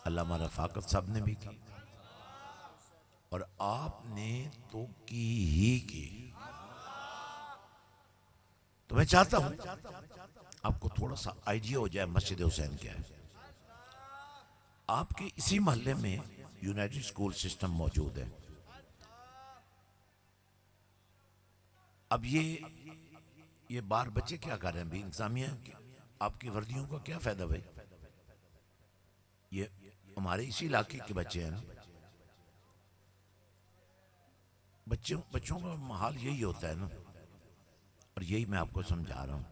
[SPEAKER 1] علامہ رفاقت صاحب نے بھی کی، اور آپ نے تو کی ہی کی. تو میں چاہتا ہوں آپ کو تھوڑا سا آئیڈیا ہو جائے مسجد حسین کیا ہے. آپ کے اسی محلے میں یونائٹڈ سکول سسٹم موجود ہے. اب یہ بار بچے کیا کر رہے ہیں بھی، انتظامیہ آپ کی وردیوں کا کیا فائدہ بھائی؟ یہ ہمارے اسی علاقے کے بچے ہیں نا. بچوں کا حال یہی ہوتا ہے نا. اور یہی میں آپ کو سمجھا رہا ہوں،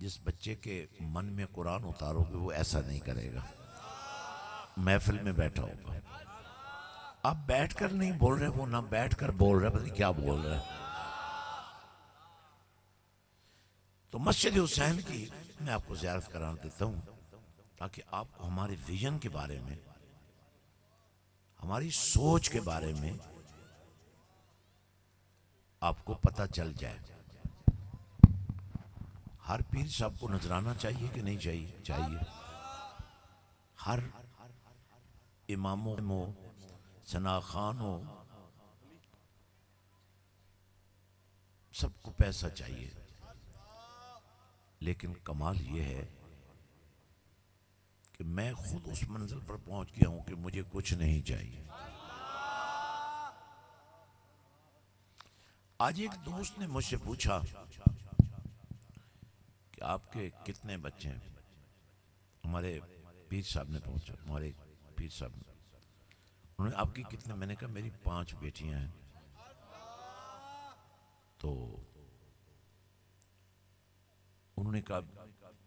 [SPEAKER 1] جس بچے کے من میں قرآن اتارو گے وہ ایسا نہیں کرے گا، محفل میں بیٹھا ہوگا. آپ بیٹھ کر نہیں بول رہے، وہ نہ بیٹھ کر بول رہے، پتہ نہیں کیا بول رہے. تو مسجد حسین کی میں آپ کو زیارت کرا دیتا ہوں تاکہ آپ کو ہمارے ویژن کے بارے میں، ہماری سوچ کے بارے میں آپ کو پتہ چل جائے. ہر پیر صاحب کو نذرانہ چاہیے کہ نہیں چاہیے؟ چاہیے. ہر امام ہو، ثنا خان ہو، سب کو پیسہ چاہیے. لیکن کمال یہ ہے کہ میں خود اس منزل پر پہنچ گیا ہوں کہ مجھے کچھ نہیں چاہیے. آج ایک دوست نے مجھ سے پوچھا کہ آپ کے کتنے بچے ہیں؟ ہمارے پیر صاحب نے پوچھا، ہمارے پیر صاحب نے، انہوں نے آپ کی کتنے؟ میں نے کہا میری 5 بیٹیاں ہیں. تو انہوں نے کہا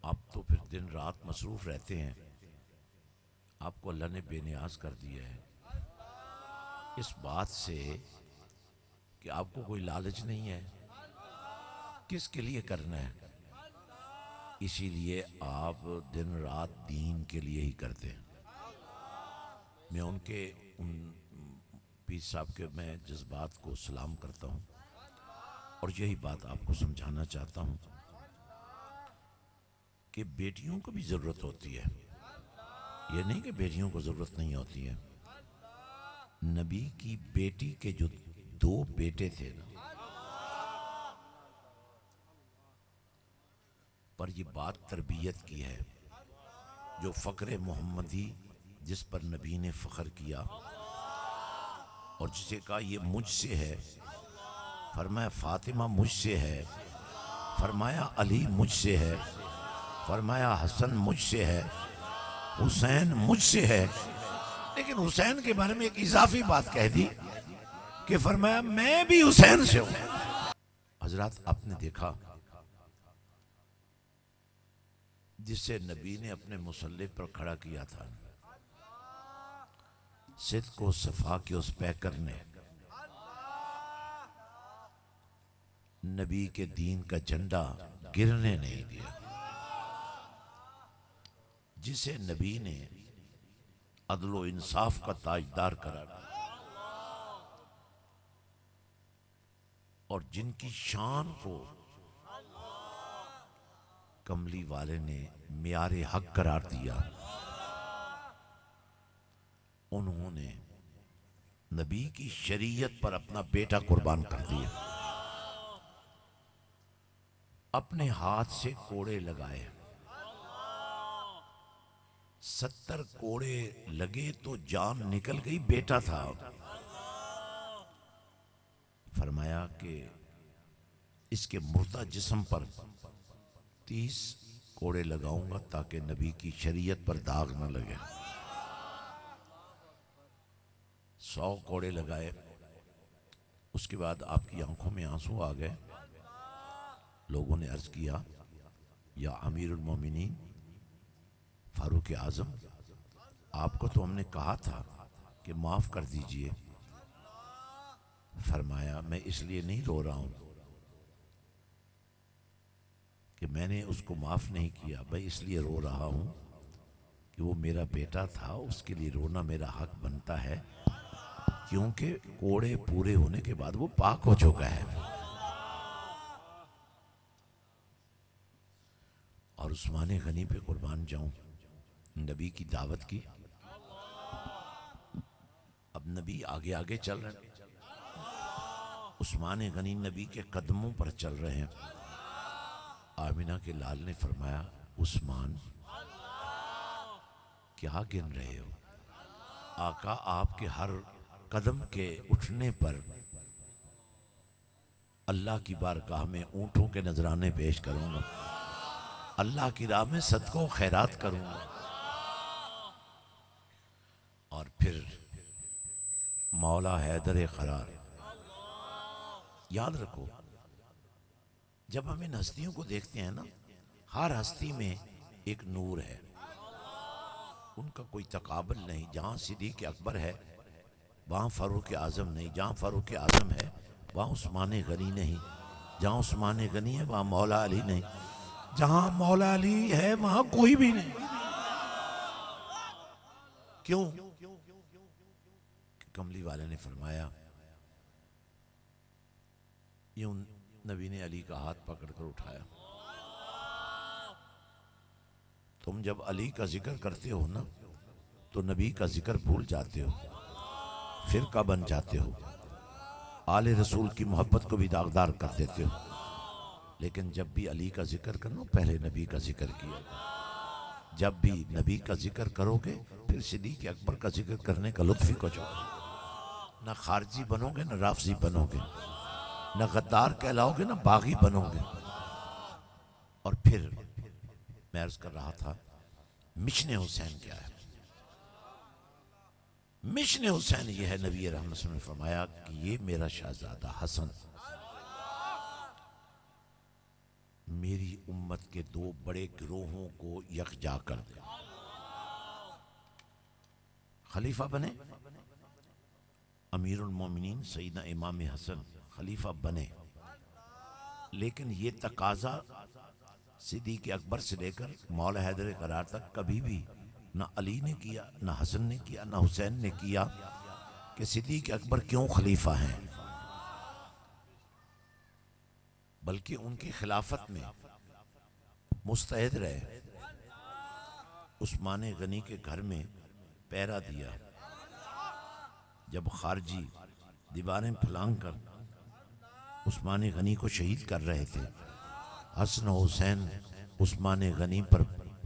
[SPEAKER 1] آپ تو پھر دن رات مصروف رہتے ہیں، آپ کو اللہ نے بے نیاز کر دیا ہے. اس بات سے کہ آپ کو کوئی لالچ نہیں ہے، کس کے لیے کرنا ہے؟ اسی لیے آپ دن رات دین کے لیے ہی کرتے ہیں. میں ان پیر صاحب کے میں جذبات کو سلام کرتا ہوں اور یہی بات آپ کو سمجھانا چاہتا ہوں کہ بیٹیوں کو بھی ضرورت ہوتی ہے. یہ نہیں کہ بیٹیوں کو ضرورت نہیں ہوتی ہے. نبی کی بیٹی کے جو 2 بیٹے تھے نا، پر یہ بات تربیت کی ہے. جو فخر محمدی جس پر نبی نے فخر کیا اور جسے کہا یہ مجھ سے ہے، فرمایا فاطمہ مجھ سے ہے، فرمایا علی مجھ سے ہے، فرمایا حسن مجھ سے ہے، حسین مجھ سے ہے. لیکن حسین کے بارے میں ایک اضافی بات کہہ دی کہ فرمایا میں بھی حسین سے ہوں. حضرات آپ نے دیکھا جسے نبی نے اپنے مصلی پر کھڑا کیا تھا، صدق و صفا کے اس پیکر نے نبی کے دین کا جھنڈا گرنے نہیں دیا. جسے نبی نے عدل و انصاف کا تاجدار قرار دیا اور جن کی شان کو کملی والے نے معیار حق قرار دیا، انہوں نے نبی کی شریعت پر اپنا بیٹا قربان کر دیا. اپنے ہاتھ سے کوڑے لگائے، 70 کوڑے لگے تو جان نکل گئی. بیٹا تھا. فرمایا کہ اس کے مردہ جسم پر 30 کوڑے لگاؤں گا تاکہ نبی کی شریعت پر داغ نہ لگے. 100 کوڑے لگائے. اس کے بعد آپ کی آنکھوں میں آنسو آ گئے. لوگوں نے عرض کیا یا امیر المومنین فاروق اعظم، آپ کو تو ہم نے کہا تھا کہ معاف کر دیجئے. فرمایا میں اس لیے نہیں رو رہا ہوں کہ میں نے اس کو معاف نہیں کیا، میں اس لیے رو رہا ہوں کہ وہ میرا بیٹا تھا، اس کے لیے رونا میرا حق بنتا ہے، کیونکہ کوڑے پورے ہونے کے بعد وہ پاک ہو چکا ہے. اور عثمان غنی پہ قربان جاؤں، نبی کی دعوت کی. اب نبی آگے آگے چل رہے ہیں، عثمان غنی نبی کے قدموں پر چل رہے ہیں. آمینہ کے لال نے فرمایا عثمان کیا گن رہے ہو؟ آقا آپ کے ہر قدم کے اٹھنے پر اللہ کی بارگاہ میں اونٹوں کے نذرانے پیش کروں گا، اللہ کی راہ میں صدقہ و خیرات کروں گا. اور پھر مولا حیدر قرار. یاد رکھو جب ہم ان ہستیوں کو دیکھتے ہیں نا، ہر ہستی میں ایک نور ہے، ان کا کوئی تقابل نہیں. جہاں صدیق اکبر ہے وہاں فاروق اعظم نہیں. جہاں فاروق اعظم ہے وہاں عثمان غنی نہیں. جہاں عثمان غنی ہے وہاں مولا علی نہیں. جہاں مولا علی ہے وہاں کوئی بھی نہیں. کیوں؟ کملی والے نے فرمایا یوں نبی نے علی کا ہاتھ پکڑ کر اٹھایا. تم جب علی کا ذکر کرتے ہو نا تو نبی کا ذکر بھول جاتے ہو, فرقہ بن جاتے ہو, آل رسول کی محبت کو بھی داغدار کر دیتے ہو. لیکن جب بھی علی کا ذکر کرنا پہلے نبی کا ذکر کیا. جب بھی نبی کا ذکر کرو گے پھر صدیق اکبر کا ذکر کرنے کا لطف ہی کچھ اور. نہ خارجی بنو گے نہ رافضی بنو گے, نہ غدار کہلاؤ گے نہ باغی بنو گے. اور پھر میں عرض کر رہا تھا مشن حسین کیا ہے؟ مشن حسین یہ ہے, نبی رحمت صلی اللہ علیہ وسلم نے فرمایا کہ یہ میرا شہزادہ حسن میری امت کے دو بڑے گروہوں کو یکجا کر دے. خلیفہ بنے, امیر المومنین سیدنا امام حسن خلیفہ بنے, لیکن یہ تقاضا صدیق اکبر سے لے کر مولا حیدر قرار تک کبھی بھی نہ علی نے کیا, نہ حسن نے کیا, نہ حسین نے کیا کہ صدیق اکبر کیوں خلیفہ ہیں. بلکہ ان کی خلافت میں مستعد رہے. عثمان غنی کے گھر میں پہرا دیا. جب خارجی دیواریں پھلانگ کر عثمان غنی کو شہید کر رہے تھے, حسن و حسین عثمان غنی پر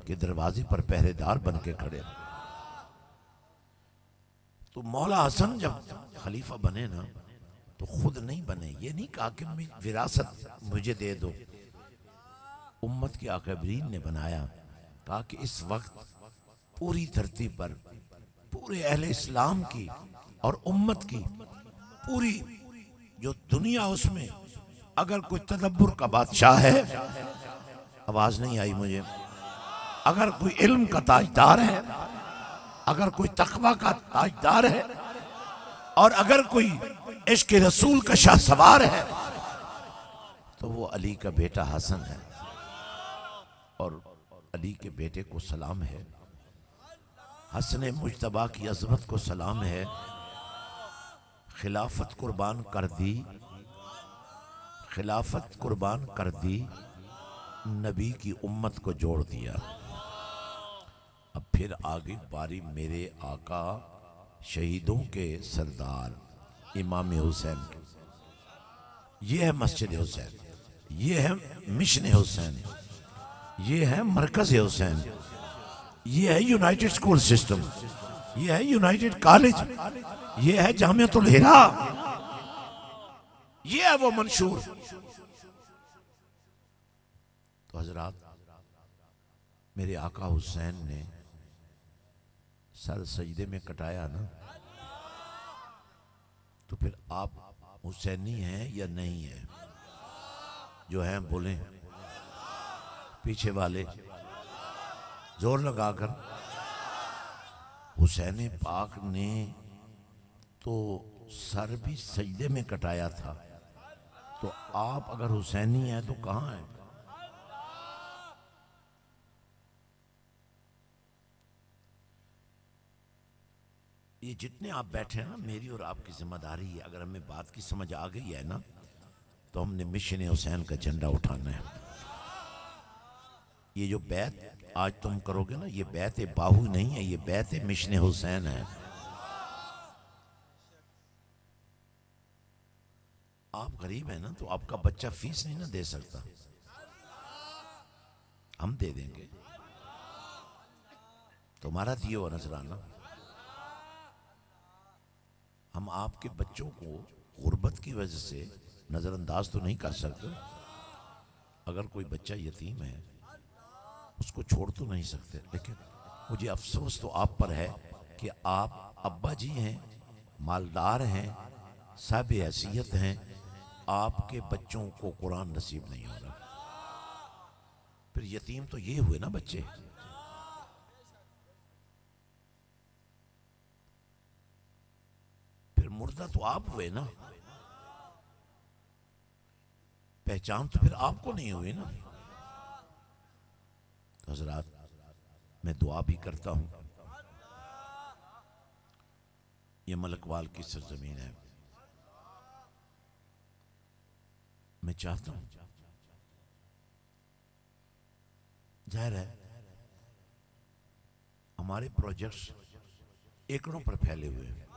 [SPEAKER 1] کے دروازے پر پہرے دار بن کے کھڑے. تو مولا حسن جب خلیفہ بنے نا تو خود نہیں بنے. یہ نہیں کہا کہ وراثت مجھے دے دو, امت کے اکابرین نے بنایا. کہا کہ اس وقت پوری دھرتی پر پورے اہل اسلام کی اور امت کی پوری جو دنیا, اس میں اگر کوئی تدبر کا بادشاہ ہے, آواز نہیں آئی مجھے, اگر کوئی علم کا تاجدار ہے, اگر کوئی تقوی کا تاجدار ہے, اور اگر کوئی عشق رسول کا شاہ سوار ہے تو وہ علی کا بیٹا حسن ہے. اور علی کے بیٹے کو سلام ہے, حسن مجتبیٰ کی عظمت کو سلام ہے. خلافت قربان کر دی, خلافت قربان کر دی, نبی کی امت کو جوڑ دیا. اب پھر آگے باری میرے آقا شہیدوں کے سردار امام حسین کی. یہ ہے مسجد حسین, یہ ہے مشن حسین, یہ ہے مرکز حسین, یہ ہے یونائٹڈ سکول سسٹم, یہ ہے یونائٹڈ کالج, یہ ہے جامعۃ الہرا, یہ ہے وہ منشور. تو حضرات میرے آقا حسین نے سر سجدے میں کٹایا نا, تو پھر آپ حسینی ہیں یا نہیں ہیں؟ جو ہیں بولیں, پیچھے والے زور لگا کر. حسین پاک نے تو سر بھی سجدے میں کٹایا تھا, تو آپ اگر حسینی ہیں تو کہاں ہیں؟ یہ جتنے آپ بیٹھے ہیں نا, میری اور آپ کی ذمہ داری ہے. اگر ہمیں بات کی سمجھ آ گئی ہے نا تو ہم نے مشن حسین کا جھنڈا اٹھانا ہے. یہ جو بیعت آج تم کرو گے نا, یہ بیعت باہو نہیں ہے, یہ بیعت مشن حسین ہے. آپ غریب ہیں نا تو آپ کا بچہ فیس نہیں نہ دے سکتا, ہم دے دیں گے. تمہارا دیے ہوا نذرانہ. ہم آپ کے بچوں کو غربت کی وجہ سے نظر انداز تو نہیں کر سکتے. اگر کوئی بچہ یتیم ہے اس کو چھوڑ تو نہیں سکتے, لیکن مجھے افسوس تو آپ پر ہے کہ آپ ابا جی ہیں, مالدار ہیں, صاحب حیثیت ہیں, آپ کے بچوں کو قرآن نصیب نہیں ہو رہا. پھر یتیم تو یہ ہوئے نا بچے. سوچتا تو آپ ہوئے نا، پہچان تو پھر آپ کو نہیں ہوئی نا۔ حضرات میں دعا بھی کرتا ہوں، یہ ملک وال کی سرزمین ہے، میں چاہتا ہوں، ظاہر ہے ہمارے پروجیکٹس ایکڑوں پر پھیلے ہوئے ہیں،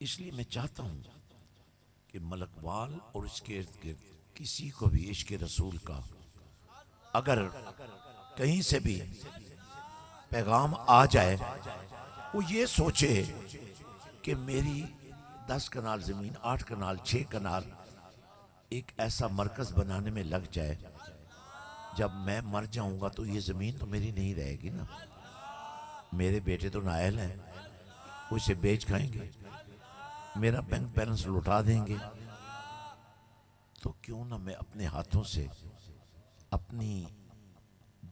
[SPEAKER 1] اس لیے میں چاہتا ہوں کہ ملک وال اور اس کے ارد گرد کسی کو بھی عشق رسول کا اگر کہیں سے بھی پیغام آ جائے، وہ یہ سوچے کہ میری 10 کنال زمین، 8 کنال، 6 کنال ایک ایسا مرکز بنانے میں لگ جائے، جب میں مر جاؤں گا تو یہ زمین تو میری نہیں رہے گی نا، میرے بیٹے تو نائل ہیں، وہ اسے بیچ کھائیں گے، میرا بینک بیلنس لوٹا دیں گے، تو کیوں نہ میں اپنے ہاتھوں سے اپنی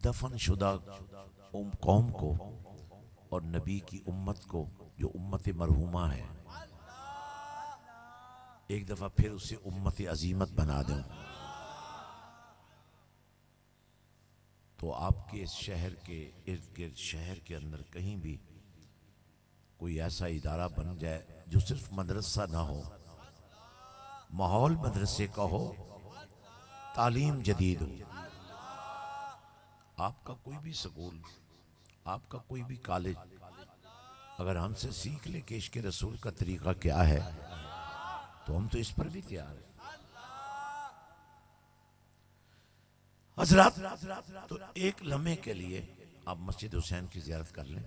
[SPEAKER 1] دفن شدہ قوم کو اور نبی کی امت کو جو امت مرحومہ ہے، ایک دفعہ پھر اسے امت عظیمت بنا دوں۔ تو آپ کے اس شہر کے ارد گرد، شہر کے اندر کہیں بھی کوئی ایسا ادارہ بن جائے جو صرف مدرسہ نہ ہو، ماحول مدرسے کا ہو، تعلیم جدید ہو، آپ کا کوئی بھی سکول، آپ کا کوئی بھی کالج اگر ہم سے سیکھ لے کہ عشق رسول کا طریقہ کیا ہے تو ہم تو اس پر بھی تیار ہیں۔ حضرات تو ایک لمحے کے لیے آپ مسجد حسین کی زیارت کر لیں۔